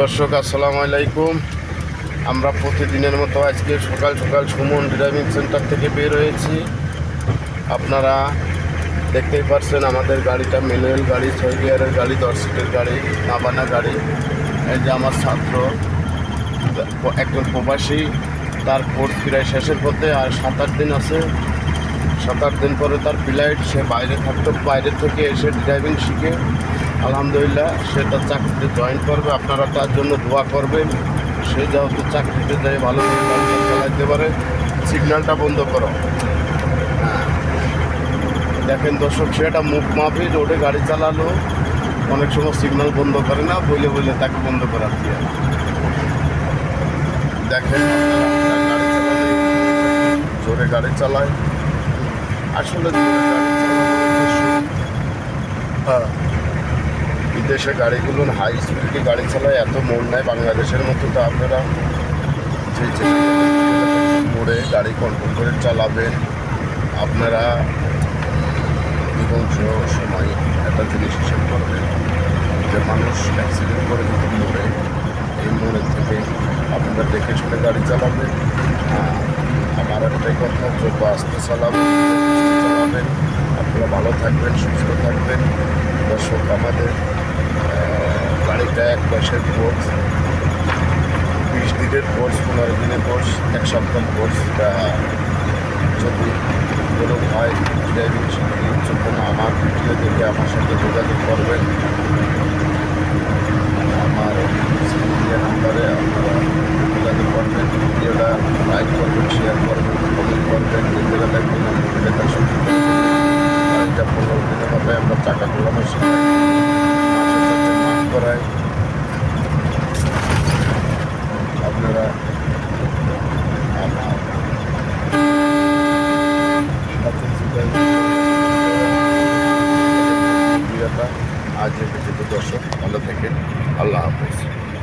দর্শক আসসালামু আলাইকুম। আমরা প্রতিদিনের মতো আজকে সকাল সকাল সুমন ড্রাইভিং সেন্টার থেকে বের হয়েছি। আপনারা দেখতেই পাচ্ছেন আমাদের গাড়িটা ম্যানুয়াল গাড়ি, 6 গিয়ারের গাড়ি, 10 সিটের গাড়ি, নাবানা গাড়ি। এই যে আমার ছাত্র, একজন প্রবাসী, তার কোর্স প্রায় শেষের পথে, আর 7-8 দিন আছে। 7-8 দিন পরে তার ফ্লাইট। সে বাইরে থাকতো, বাইরে থেকে এসে ড্রাইভিং শিখে আলহামদুলিল্লাহ সে তার চাকরিতে জয়েন করবে। আপনারা তার জন্য দোয়া করবেন। সে যেহেতু চাকরিতে যায় ভালো করে গাড়ি চালাতে পারে। সিগন্যালটা বন্ধ করো। হ্যাঁ, দেখেন দর্শক, সে একটা মুখ মাফি রোডে গাড়ি চালালো, অনেক সময় সিগন্যাল বন্ধ করে না, বলে বলে তাকে বন্ধ করার দিয়ে। দেখেন গাড়ি চালালে জোরে গাড়ি চালায়, আসলে হ্যাঁ, বিদেশে গাড়িগুলো হাই স্পিডে গাড়ি চালায়, এত মোড় নেয় বাংলাদেশের মতো। তো আপনারা যে মোড়ে গাড়ি কন্ট্রোল করে চালাবেন। আপনারা বিধ্বংস সময় একটা জিনিস হিসেব করবেন যে মানুষ অ্যাক্সিডেন্ট করে যদি মোড়ে, এই মোড়ের থেকে আপনারা দেখে শুনে গাড়ি চালাবেন। আমার একটাই কথা, যত আস্তে চালাবেন, আপনারা ভালো থাকবেন, সুস্থ থাকবেন। দর্শক, আমাদের গাড়িটা 1 মাসের কোর্স, 20 দিনের কোর্স, 15 দিনের কোর্স, 1 সপ্তাহ কোর্স। যদি কোনো হয় ড্রাইভিং শিখির জন্য আমার ভিডিও দেখে আমার সাথে যোগাযোগ করবেন। আমার নাম্বারে আপনারা যোগাযোগ করবেন। ভিডিওটা লাইক করবেন, শেয়ার করবেন, কমেন্ট করবেন। নিজেরা দেখবেন আমাদের দেখার সুযোগ। গাড়িটা 15 দিনের মাথায় আমরা চাকা ঘোরানো শেখাই, মাছ করাই। আপনারা আমার আজ এ পর্যন্ত। দর্শক, ভালো থাকেন। আল্লাহ হাফেজ।